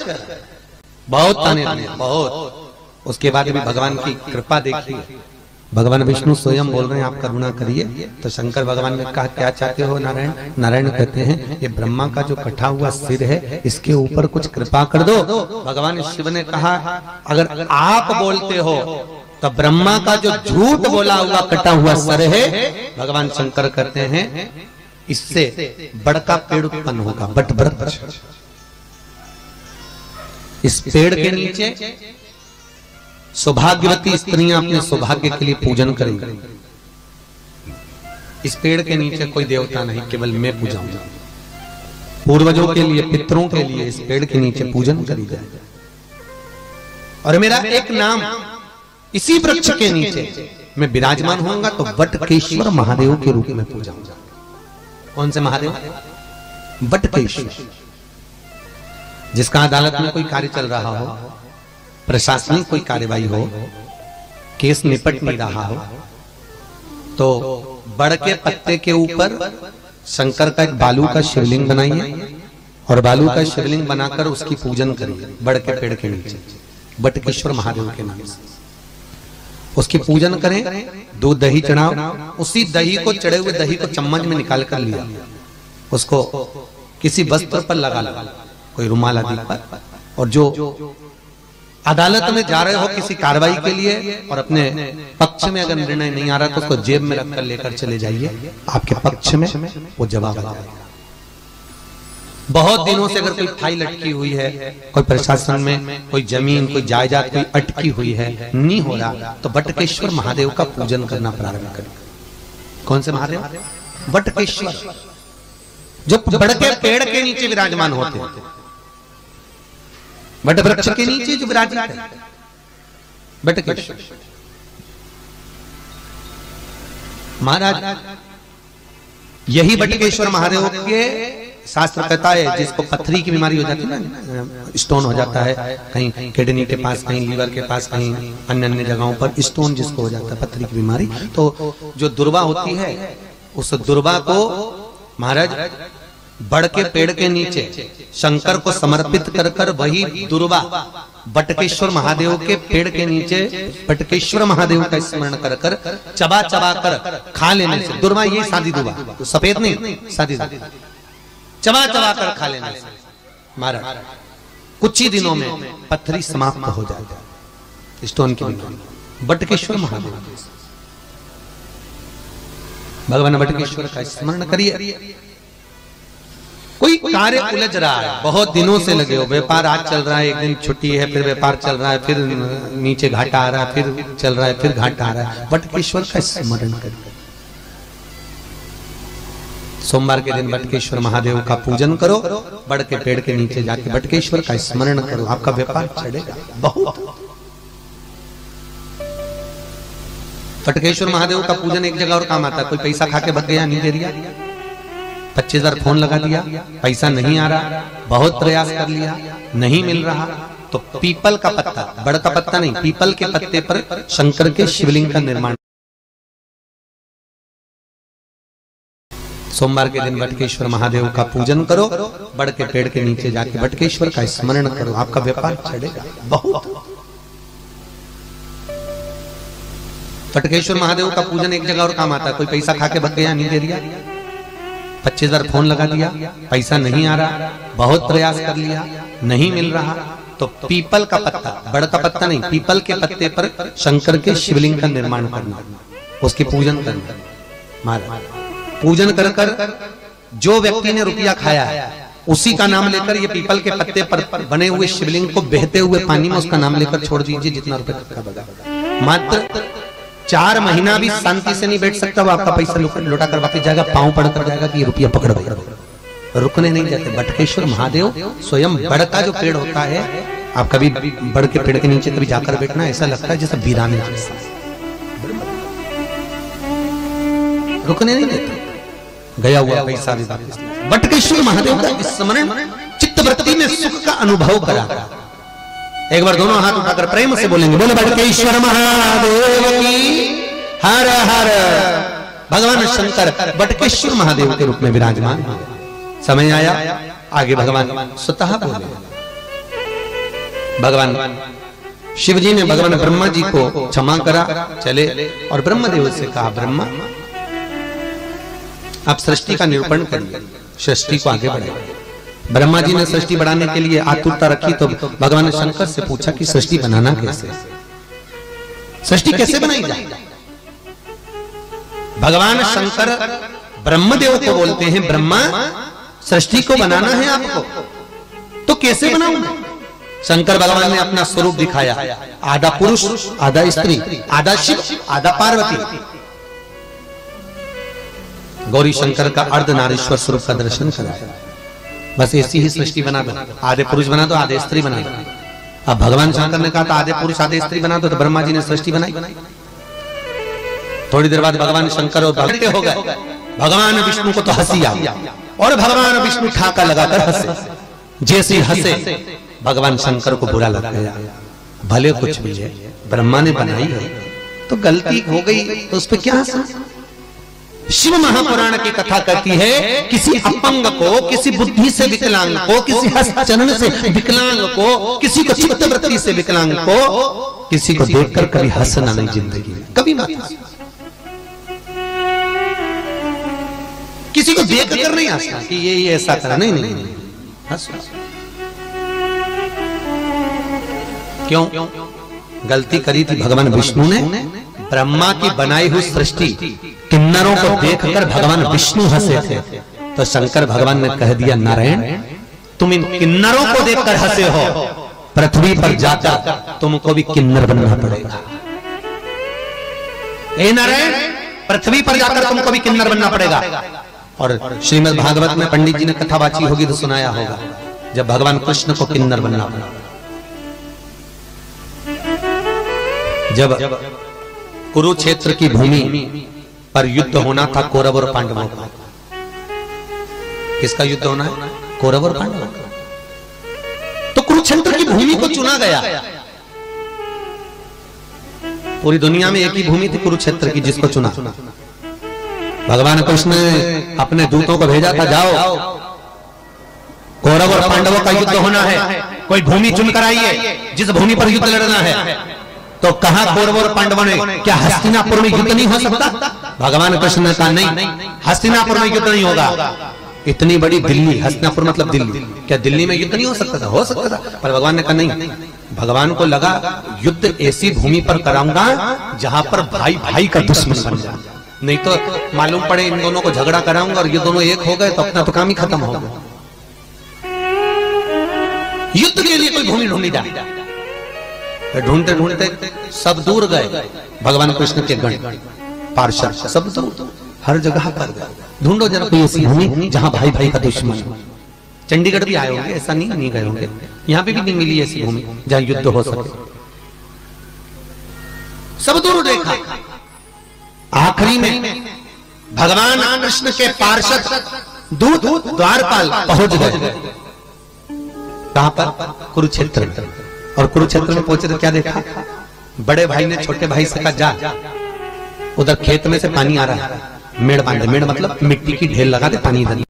कर, बहुत ताने दिए, बहुत। उसके बाद भी भगवान की कृपा देखिए, भगवान विष्णु स्वयं बोल रहे हैं आप करुणा करिए। तो शंकर भगवान ने कहा क्या चाहते हो नारायण? नारायण कहते हैं ये ब्रह्मा का जो कटा हुआ सिर है इसके ऊपर कुछ कृपा कर दो। भगवान शिव ने कहा अगर आप बोलते हो तो ब्रह्मा का जो झूठ बोला हुआ कटा हुआ सर है, भगवान शंकर कहते हैं इससे बड़ का पेड़ उत्पन्न होगा, बट वृक्ष। इस पेड़ के नीचे सौभाग्यवती स्त्रियां अपने सौभाग्य के लिए पूजन करेंगी। इस पेड़ के नीचे कोई देवता नहीं, केवल मैं पूजाऊंगा। पूर्वजों के लिए, पितरों के लिए इस पेड़ के नीचे पूजन करी जाए। और मेरा एक नाम इसी वृक्ष के नीचे मैं विराजमान होऊंगा तो वटकेश्वर महादेव के रूप में पूजाऊंगा। कौन से महादेव? वटकेश्वर। जिसका अदालत में कोई कार्य चल रहा हो, प्रशासनिक कोई कार्यवाही हो, केस निपट नहीं रहा हो, तो बड़ के पत्ते के ऊपर शंकर का एक बालू का शिवलिंग बनाइए और बालू का शिवलिंग बनाकर उसकी पूजन करिए बड़ के पेड़ के नीचे, वटकेश्वर महादेव के नाम से उसकी पूजन करें। दूध दही चढ़ाओ, उसी दही को, चढ़े हुए दही को चम्मच में निकाल कर लिया, उसको किसी वस्त्र पर लगा लो, कोई रुमाल आदि पर, और जो अदालत में जा रहे हो किसी कार्रवाई के लिए और अपने पक्ष में अगर निर्णय नहीं आ रहा तो उसको जेब में रखकर लेकर चले जाइए, आपके पक्ष में वो जवाब आ जाएगा। बहुत दिनों से अगर कोई फाइल अटकी हुई है, कोई प्रशासन में कोई जमीन, कोई जायदाद कोई अटकी हुई है, नहीं हो रहा, तो वटकेश्वर महादेव का पूजन करना प्रारंभ करें। कौन से महादेव? वटकेश्वर, जो बड़ के पेड़ के नीचे विराजमान होते हैं, वट वृक्ष के नीचे जो विराजित है, वटकेश्वर महाराज। यही वटकेश्वर महादेव के शास्त्र कहता है जिसको पथरी की बीमारी हो जाती है ना, स्टोन हो जाता है, कहीं किडनी के पास, कहीं लीवर के पास, कहीं अन्य अन्य जगहों पर स्टोन जिसको हो जाता है, पथरी की बीमारी, तो जो दुर्वा होती है उस दुर्वा को महाराज बड़ के पेड़ के नीचे शंकर को समर्पित कर कर वही दुर्वा वटकेश्वर महादेव के पेड़ के नीचे वटकेश्वर महादेव का स्मरण कर कर चबा चबा कर खा लेने से, दुर्वा ये सादी दुर्वा, तो सफेद नहीं, सादी दुर्वा, चबा चबा कर खा लेने से महाराज कुछ ही दिनों में पथरी समाप्त हो जाती है, स्टोन की बीमारी। वटकेश्वर महादेव, भगवान वटकेश्वर का स्मरण करिए। कोई कार्य उलझ रहा है, बहुत दिनों से लगे हो, व्यापार आज चल रहा है, एक दिन छुट्टी है, फिर व्यापार चल रहा है, फिर नीचे घाटा आ रहा है, फिर चल रहा है, फिर घाटा आ रहा है, वटकेश्वर का स्मरण करिए। सोमवार के दिन वटकेश्वर महादेव का पूजन करो, बड़ के पेड़ के नीचे जाके वटकेश्वर का स्मरण करो, आपका व्यापार चढ़ेगा बहुत। वटकेश्वर महादेव का पूजन एक जगह और काम आता है, कोई पैसा खा के भग गया, नहीं दे दिया, 25,000 फोन लगा दिया, पैसा नहीं आ रहा, बहुत प्रयास कर लिया, नहीं मिल रहा, तो पीपल का पत्ता, बड़ का पत्ता नहीं, पीपल के पत्ते पर शंकर के शिवलिंग का निर्माण। सोमवार के दिन वटकेश्वर महादेव का पूजन करो, बड़ के पेड़ के नीचे जाके वटकेश्वर का स्मरण करो, आपका व्यापार चढ़ेगा बहुत। वटकेश्वर महादेव का पूजन एक जगह और काम आता है, कोई पैसा खा के भग गया, नहीं दे दिया, 25,000 फोन लगा दिया, पैसा नहीं आ रहा, बहुत प्रयास कर लिया, नहीं मिल रहा, तो पीपल का पत्ता, बड़ का पत्ता नहीं, पीपल के पत्ते पर शंकर के शिवलिंग का निर्माण करना, उसकी पूजन करना। महाराज पूजन कर कर जो व्यक्ति ने रुपया खाया है उसी का नाम लेकर ये पीपल के पत्ते पर बने हुए शिवलिंग को बहते हुए पानी में उसका नाम लेकर छोड़ दीजिए, जितना रुपए का बगा। मात्र 4 महीना भी शांति से नहीं बैठ सकता, वो आपका पैसा लौटा कर वापस जाएगा, पांव पड़ कर जाएगा कि ये रुपया पकड़ भाई, रुकने नहीं जाते। वटकेश्वर महादेव स्वयं बड़ का जो पेड़ होता है, आप कभी बड़ के पेड़ के नीचे कभी जाकर बैठना, ऐसा लगता है जैसे वीराने जैसा, रुकने नहीं देते, गया हुआ पैसा भी वापस। वटकेश्वर महादेव का स्मरण चित्तवृत्ति में सुख का अनुभव करा। एक बार दोनों हाथ उठाकर प्रेम से बोलेंगे, बोले वटकेश्वर महादेव की हर हर। भगवान शंकर वटकेश्वर महादेव के रूप में विराजमान हो गए। समय आया, आगे भगवान स्वतः बोले, भगवान शिव जी ने भगवान ब्रह्मा जी को क्षमा करा, चले और ब्रह्मदेव से कहा, ब्रह्मा आप सृष्टि का निरूपण करिए, सृष्टि को आगे बढ़ाइए। ब्रह्मा जी ने सृष्टि बढ़ाने के लिए आतुरता रखी तो भगवान ने शंकर से पूछा कि सृष्टि बनाना कैसे, सृष्टि कैसे बनाई जाए। भगवान शंकर ब्रह्मदेव को बोलते हैं, ब्रह्मा सृष्टि को बनाना है आपको, तो कैसे बनाऊंगा। शंकर भगवान ने अपना स्वरूप दिखाया, आधा पुरुष आधा स्त्री, आधा शिव आधा पार्वती। गौरी शंकर का अर्धनारीश्वर स्वरूप का दर्शन कराया। बस ऐसी ही सृष्टि बना दो, आधे पुरुष बना दो आधे स्त्री बना दो। अब भगवान शंकर ने कहा था आधे पुरुष आधे स्त्री बना दो, तो ब्रह्मा जी ने सृष्टि बनाई। थोड़ी देर बाद भगवान शंकर और भगते हो गए। भगवान विष्णु को तो हंसी आई और भगवान विष्णु ठाका लगाकर हंसे। जैसे हंसे भगवान शंकर को बुरा लग गया, भले कुछ भी है ब्रह्मा ने बनाई है तो गलती हो गई तो उस पर क्या हंसा। शिव महापुराण की कथा कहती है, किसी अपंग को, किसी बुद्धि से विकलांग को, किसी हस्तचरण से विकलांग को, किसी को चित्तवृत्ति से विकलांग को, किसी को देखकर कभी हंसना नहीं जिंदगी में, कभी मत हंसना। किसी को देख कर नहीं हंसना कि ये ऐसा करा, नहीं नहीं हंसो। क्यों गलती करी थी भगवान विष्णु ने, ब्रह्मा की बनाई हुई सृष्टि किन्नरों को देखकर भगवान विष्णु हंसे थे, तो शंकर भगवान ने कह दिया, नारायण तुम इन किन्नरों को देखकर हंसे हो, पृथ्वी पर जाकर तुमको भी किन्नर बनना पड़ेगा। ए नारायण पृथ्वी पर जाकर तुमको भी किन्नर बनना पड़ेगा। और श्रीमद् भागवत में पंडित जी ने कथा बाची होगी तो सुनाया होगा, जब भगवान कृष्ण को किन्नर बनना पड़ा, जब कुरुक्षेत्र की भूमि पर युद्ध होना था कौरव और पांडवों का। किसका युद्ध होना है? कौरव और पांडवों का। तो कुरुक्षेत्र की भूमि को चुना गया। पूरी दुनिया में एक ही भूमि थी कुरुक्षेत्र की जिसको चुना। भगवान कृष्ण ने अपने दूतों को भेजा था, जाओ कौरव और पांडवों का युद्ध होना है, कोई भूमि चुनकर आइए जिस भूमि पर युद्ध लड़ना है। तो कहा कौरव और पांडवों ने, क्या हस्तिनापुर में युद्ध नहीं हो सकता? भगवान कृष्ण ने कहा नहीं, हस्तिनापुर में युद्ध नहीं होगा। इतनी बड़ी दिल्ली, हस्तिनापुर मतलब दिल्ली, क्या दिल्ली में युद्ध नहीं हो सकता था? हो सकता था, पर भगवान ने कहा नहीं। भगवान को लगा युद्ध ऐसी भूमि पर कराऊंगा जहां पर भाई भाई का दुश्मन बन जाए, नहीं तो मालूम पड़े इन दोनों को झगड़ा कराऊंगा और ये दोनों एक हो गए तो अपना तो काम ही खत्म हो गया। युद्ध के लिए कोई भूमि ढूंढी जाए, ढूंढते ढूंढते सब दूर गए। भगवान कृष्ण के गण पार्षद सब दूर, हर जगह पर गए, ढूंढो जरा कोई ऐसी भूमि जहां भाई भाई का दुश्मन हो। चंडीगढ़ भी आए होंगे, ऐसा नहीं गए होंगे, यहाँ पे भी नहीं मिली ऐसी भूमि जहां युद्ध हो सके। सब दूर देखा, आखिरी में भगवान कृष्ण के पार्षद दूत द्वारपाल पहुंच गए। कहां पर? कुरुक्षेत्र। और कुरुक्षेत्र में पहुंचे तो क्या देखा? बड़े भाई ने छोटे भाई से कहा, जा उधर खेत में से पानी आ रहा है, मेड़ बांधे। मेड़ मतलब मिट्टी की ढेर लगा दे, पानी इधर